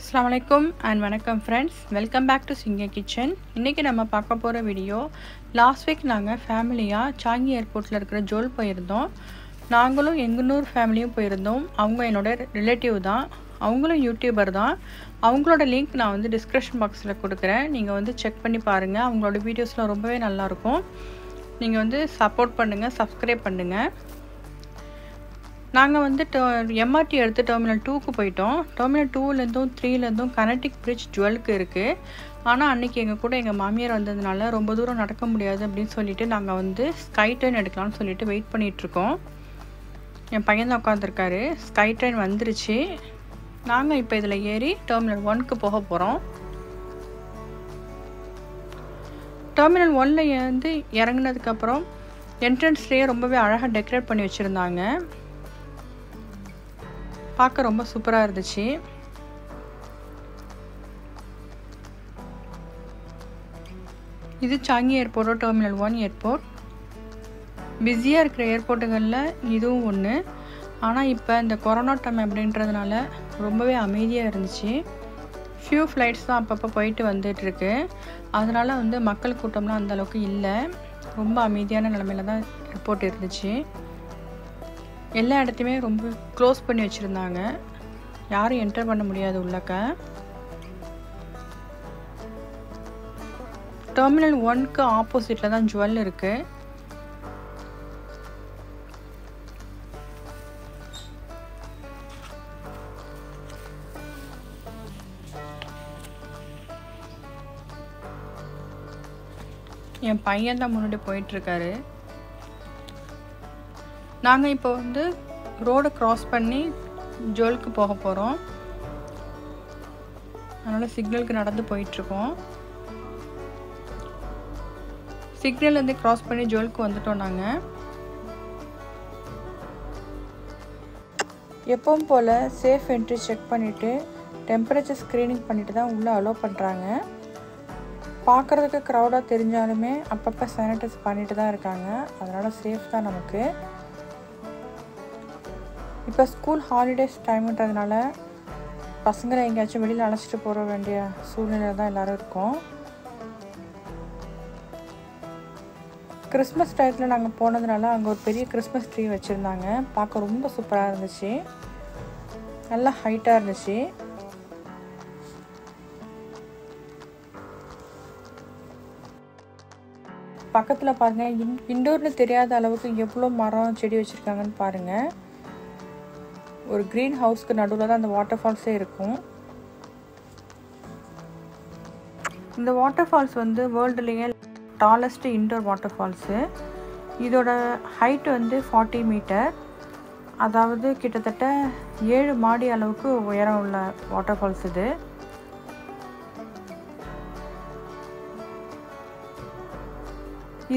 Assalamualaikum and வணக்கம் friends, welcome back to சிங்க kitchen. இன்றைக்கி நம்ம பார்க்க போகிற வீடியோ, லாஸ்ட் வீக் நாங்கள் ஃபேமிலியாக சாங்கி ஏர்போர்ட்டில் இருக்கிற ஜோல் போயிருந்தோம். நாங்களும் எங்கூர் ஃபேமிலியும் போயிருந்தோம். அவங்க என்னோட ரிலேட்டிவ் தான், அவங்களும் யூடியூபர் தான். அவங்களோட லிங்க் நான் வந்து டிஸ்கிரிப்ஷன் பாக்ஸில் கொடுக்குறேன், நீங்கள் வந்து செக் பண்ணி பாருங்கள். அவங்களோட வீடியோஸ்லாம் ரொம்பவே நல்லாயிருக்கும். நீங்கள் வந்து சப்போர்ட் பண்ணுங்கள், சப்ஸ்கிரைப் பண்ணுங்கள். நாங்கள் வந்து எம்ஆர்டி எடுத்து டெர்மினல் 2க்கு போயிட்டோம். டெர்மினல் 2லேருந்தும் 3லேருந்தும் கனெக்டிக் பிரிட்ஜ் ஜுவலுக்கு இருக்குது. ஆனால் அன்றைக்கி எங்கள் கூட எங்கள் மாமியார் வந்ததுனால ரொம்ப தூரம் நடக்க முடியாது அப்படின்னு சொல்லிட்டு நாங்கள் வந்து ஸ்கை ட்ரெயின் எடுக்கலாம்னு சொல்லிட்டு வெயிட் பண்ணிகிட்ருக்கோம். என் பையன் தான் உட்காந்துருக்காரு. ஸ்கை ட்ரெயின் வந்துருச்சு. நாங்கள் இப்போ இதில் ஏறி டெர்மினல் 1க்கு போக போகிறோம். டெர்மினல் 1ல் வந்து இறங்கினதுக்கப்புறம் என்ட்ரன்ஸ்லேயே ரொம்பவே அழகாக டெக்கரேட் பண்ணி வச்சுருந்தாங்க. பார்க்க ரொம்ப சூப்பராக இருந்துச்சு. இது சாங்கி ஏர்போர்ட்டோ டெர்மினல் 1 ஏர்போர்ட். பிஸியாக இருக்கிற ஏர்போர்ட்டுகளில் இதுவும் ஒன்று. ஆனால் இப்போ இந்த கொரோனா டைம் அப்படின்றதுனால ரொம்பவே அமைதியாக இருந்துச்சு. ஃபியூ ஃப்ளைட்ஸ் தான் அப்பப்போ போயிட்டு வந்துட்டுருக்கு. அதனால் வந்து மக்கள் கூட்டம்லாம் அந்தளவுக்கு இல்லை. ரொம்ப அமைதியான நிலமையில தான் ஏர்போர்ட் இருந்துச்சு. எல்லா இடத்தையுமே ரொம்ப க்ளோஸ் பண்ணி வச்சுருந்தாங்க, யாரும் என்டர் பண்ண முடியாது உள்ளக்க. டெர்மினல் 1க்கு ஆப்போசிட்டில் தான் ஜுவல் இருக்குது. என் பையன் தான் முன்னாடி போயிட்டுருக்காரு. நாங்கள் இப்போ வந்து ரோடை க்ராஸ் பண்ணி ஜுவலுக்கு போக போகிறோம். அதனால் சிக்னலுக்கு நடந்து போயிட்டுருக்கோம். சிக்னல்லேருந்து க்ராஸ் பண்ணி ஜுவலுக்கு வந்துட்டோம். நாங்கள் எப்பவும் போல் சேஃப் என்ட்ரி செக் பண்ணிவிட்டு டெம்பரேச்சர் ஸ்க்ரீனிங் பண்ணிவிட்டு தான் உள்ளே அலோவ் பண்ணுறாங்க. பார்க்குறதுக்கு க்ரௌடாக தெரிஞ்சாலுமே அப்பப்போ சானிடைஸ் பண்ணிட்டு தான் இருக்காங்க. அதனால் சேஃப் தான் நமக்கு. இப்போ ஸ்கூல் ஹாலிடேஸ் டைமுன்றதுனால பசங்களை எங்கேயாச்சும் வெளியில் அழைச்சிட்டு போக வேண்டிய சூழ்நிலை தான் எல்லோரும் இருக்கும். கிறிஸ்மஸ் டயத்தில் நாங்கள் போனதுனால அங்கே ஒரு பெரிய கிறிஸ்மஸ் ட்ரீ வச்சுருந்தாங்க. பார்க்க ரொம்ப சூப்பராக இருந்துச்சு, நல்லா ஹைட்டாக இருந்துச்சு. பக்கத்தில் பாருங்கள், இண்டோர்னு தெரியாத அளவுக்கு எவ்வளோ மரம் செடி வச்சுருக்காங்கன்னு பாருங்கள். ஒரு க்ரீன் ஹவுஸ்க்கு நடுவில் தான் அந்த வாட்டர் ஃபால்ஸே இருக்கும். இந்த வாட்டர் ஃபால்ஸ் வந்து வேர்ல்டுலேயே டாலஸ்ட் இன்டோர் வாட்டர் ஃபால்ஸு. இதோட ஹைட் வந்து 40 மீட்டர், அதாவது கிட்டத்தட்ட 7 மாடி அளவுக்கு உயரம் உள்ள வாட்டர் ஃபால்ஸ் இது.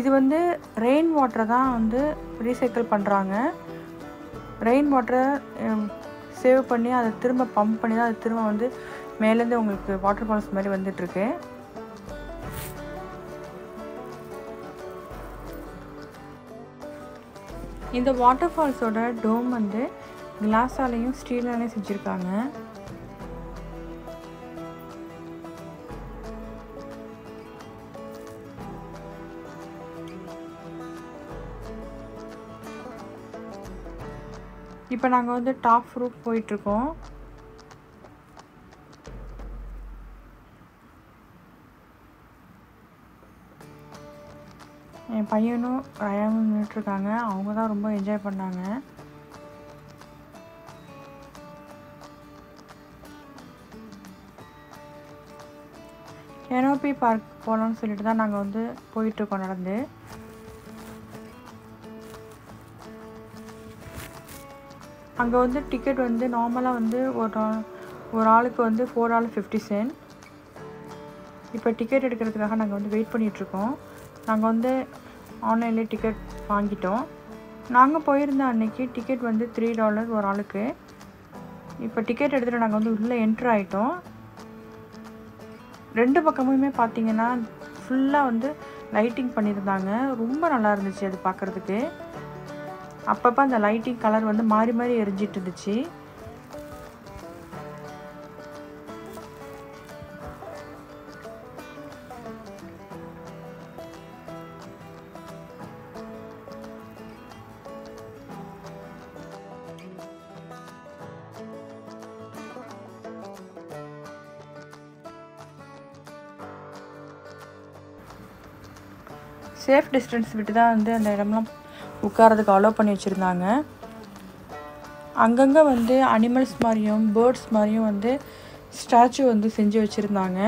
இது வந்து ரெயின் வாட்டரை தான் வந்து ரீசைக்கிள் பண்ணுறாங்க. ரெயின் வாட்டரை சேவ் பண்ணி அதை திரும்ப பம்ப் பண்ணி தான் அது திரும்ப வந்து மேலேருந்து உங்களுக்கு வாட்டர் ஃபால்ஸ் மாதிரி வந்துட்டுருக்கு. இந்த வாட்டர் ஃபால்ஸோட டோம் வந்து கிளாஸாலையும் ஸ்டீலாலையும் செஞ்சுருக்காங்க. இப்போ நாங்கள் வந்து டாப் ரூஃப் போயிட்டுருக்கோம். என் பையனும் ரயானும் நின்றுட்டுருக்காங்க. அவங்க தான் ரொம்ப என்ஜாய் பண்ணாங்க. கேனோபி பார்க் போகலான்னு சொல்லிட்டு தான் நாங்கள் வந்து போயிட்டுருக்கோம் நடந்து. அங்கே வந்து டிக்கெட் வந்து நார்மலாக வந்து ஒரு ஆளுக்கு வந்து $4.50. இப்போ டிக்கெட் எடுக்கிறதுக்காக நாங்கள் வந்து வெயிட் பண்ணிகிட்ருக்கோம். நாங்கள் வந்து ஆன்லைன்லேயே டிக்கெட் வாங்கிட்டோம். நாங்கள் போயிருந்த அன்றைக்கி டிக்கெட் வந்து $3 ஒரு ஆளுக்கு. இப்போ டிக்கெட் எடுத்துகிட்டு நாங்கள் வந்து உள்ளே என்ட்ரு ஆகிட்டோம். 2 பக்கமுமே பார்த்திங்கன்னா ஃபுல்லாக வந்து லைட்டிங் பண்ணியிருந்தாங்க. ரொம்ப நல்லா இருந்துச்சு அது பார்க்குறதுக்கு. அப்பப்போ அந்த லைட்டிங் கலர் வந்து மாறி மாறி எரிஞ்சிட்டு இருந்துச்சு. சேஃப் டிஸ்டன்ஸ் விட்டு தான் வந்து அந்த இடம்லாம் உட்காரதுக்கு அலோவ் பண்ணி வச்சுருந்தாங்க. அங்கங்கே வந்து அனிமல்ஸ் மாதிரியும் பேர்ட்ஸ் மாதிரியும் வந்து ஸ்டாச்சு வந்து செஞ்சு வச்சுருந்தாங்க.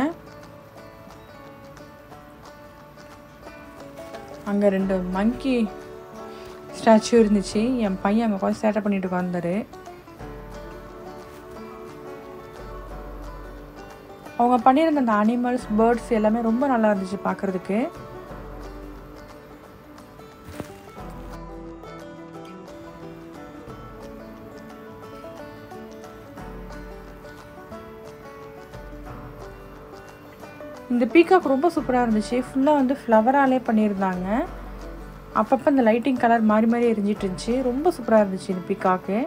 அங்கே 2 மங்கி ஸ்டாச்சு இருந்துச்சு. என் பையன் அங்கே உட்காந்து சேட்டை பண்ணிட்டு உட்காந்தாரு. அவங்க பண்ணியிருந்த அந்த அனிமல்ஸ் பேர்ட்ஸ் எல்லாமே ரொம்ப நல்லா இருந்துச்சு பார்க்குறதுக்கு. இந்த பீகாக் ரொம்ப சூப்பராக இருந்துச்சு. ஃபுல்லாக வந்து ஃப்ளவராலே பண்ணியிருந்தாங்க. அப்பப்போ இந்த லைட்டிங் கலர் மாறி மாறி எரிஞ்சிட்டு இருந்துச்சு. ரொம்ப சூப்பராக இருந்துச்சு இந்த பீகாக்கு.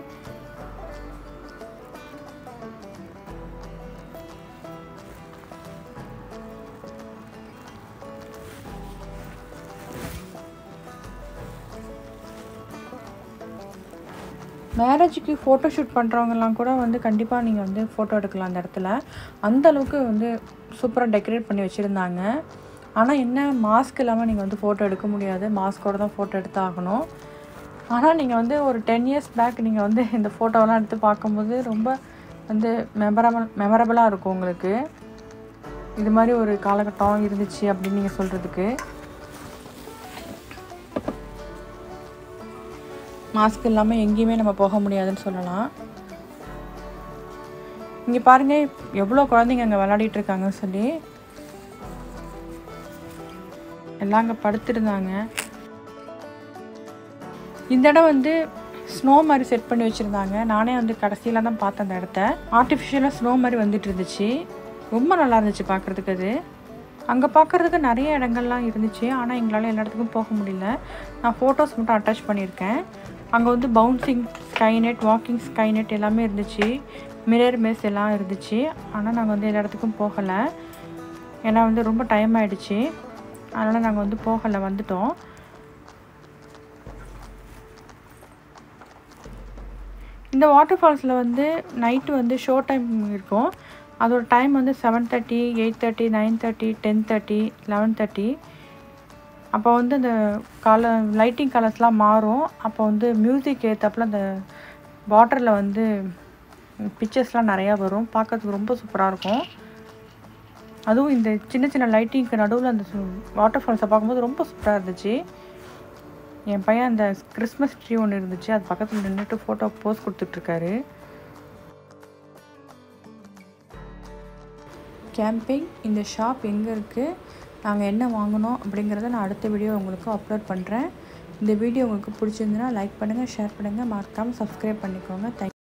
மேரேஜுக்கு ஃபோட்டோ ஷூட் பண்ணுறவங்கலாம் கூட வந்து கண்டிப்பாக நீங்கள் வந்து ஃபோட்டோ எடுக்கலாம் அந்த இடத்துல. அந்த அளவுக்கு வந்து சூப்பராக டெக்கரேட் பண்ணி வச்சுருந்தாங்க. ஆனால் என்ன, மாஸ்க் இல்லாமல் நீங்கள் வந்து ஃபோட்டோ எடுக்க முடியாது. மாஸ்கோடு தான் ஃபோட்டோ எடுத்து ஆகணும். ஆனால் நீங்கள் வந்து ஒரு 10 இயர்ஸ் பேக் நீங்கள் வந்து இந்த ஃபோட்டோவெல்லாம் எடுத்து பார்க்கும்போது ரொம்ப வந்து மெமரபுளாக இருக்கும் உங்களுக்கு. இது மாதிரி ஒரு காலகட்டம் இருந்துச்சு அப்படின்னு நீங்கள் சொல்கிறதுக்கு. மாஸ்க் இல்லாமல் எங்கேயுமே நம்ம போக முடியாதுன்னு சொல்லலாம். இங்கே பாருங்கள் எவ்வளோ குழந்தைங்க அங்கே விளையாடிட்டு இருக்காங்கன்னு சொல்லி. எல்லாம் அங்கே படுத்துருந்தாங்க. இந்த இடம் வந்து ஸ்னோ மாதிரி செட் பண்ணி வச்சுருந்தாங்க. நானே வந்து கடைசியில் தான் பார்த்தேன் அந்த இடத்த. ஆர்டிஃபிஷியலாக ஸ்னோ மாதிரி வந்துட்டு இருந்துச்சு. ரொம்ப நல்லா இருந்துச்சு பார்க்குறதுக்கு. அது அங்கே பார்க்குறதுக்கு நிறைய இடங்கள்லாம் இருந்துச்சு. ஆனால் எங்களால் எல்லா இடத்துக்கும் போக முடியல. நான் ஃபோட்டோஸ் மட்டும் அட்டாச் பண்ணியிருக்கேன். அங்கே வந்து பவுன்சிங் ஸ்கைநெட், வாக்கிங் ஸ்கைநெட் எல்லாமே இருந்துச்சு. மிரர் மேஸ் எல்லாம் இருந்துச்சு. ஆனால் நாங்கள் வந்து எல்லா இடத்துக்கும் போகலை. ஏன்னா வந்து ரொம்ப டைம் ஆகிடுச்சு. அதனால் நாங்கள் வந்து போகலை, வந்துட்டோம். இந்த வாட்டர் ஃபால்ஸில் வந்து நைட்டு வந்து ஷோ டைம் இருக்கும். அதோட டைம் வந்து 7:30, 8:30, 9:30, 10:30, 11:30. அப்போ வந்து அந்த லைட்டிங் கலர்ஸ்லாம் மாறும். அப்போ வந்து மியூசிக் ஏற்றப்பல அந்த வாட்டரில் வந்து பிக்சர்ஸ்லாம் நிறையா வரும். பார்க்கறதுக்கு ரொம்ப சூப்பராக இருக்கும். அதுவும் இந்த சின்ன சின்ன லைட்டிங்க்கு நடுவில் அந்த வாட்டர் ஃபால்ஸை பார்க்கும்போது ரொம்ப சூப்பராக இருந்துச்சு. என் பையன் அந்த கிறிஸ்மஸ் ட்ரீ ஒன்று இருந்துச்சு, அது பக்கத்தில் நின்றுட்டு ஃபோட்டோ போஸ் கொடுத்துட்ருக்காரு. கேம்பிங், இந்த ஷாப் எங்கே இருக்குது, நாங்கள் என்ன வாங்கினோம் அப்படிங்கிறத நான் அடுத்த வீடியோ உங்களுக்கு அப்லோட் பண்ணுறேன். இந்த வீடியோ உங்களுக்கு பிடிச்சிருந்துன்னா லைக் பண்ணுங்கள், ஷேர் பண்ணுங்கள், மறக்காமல் சப்ஸ்கிரைப் பண்ணிக்கோங்க. தேங்க்யூ.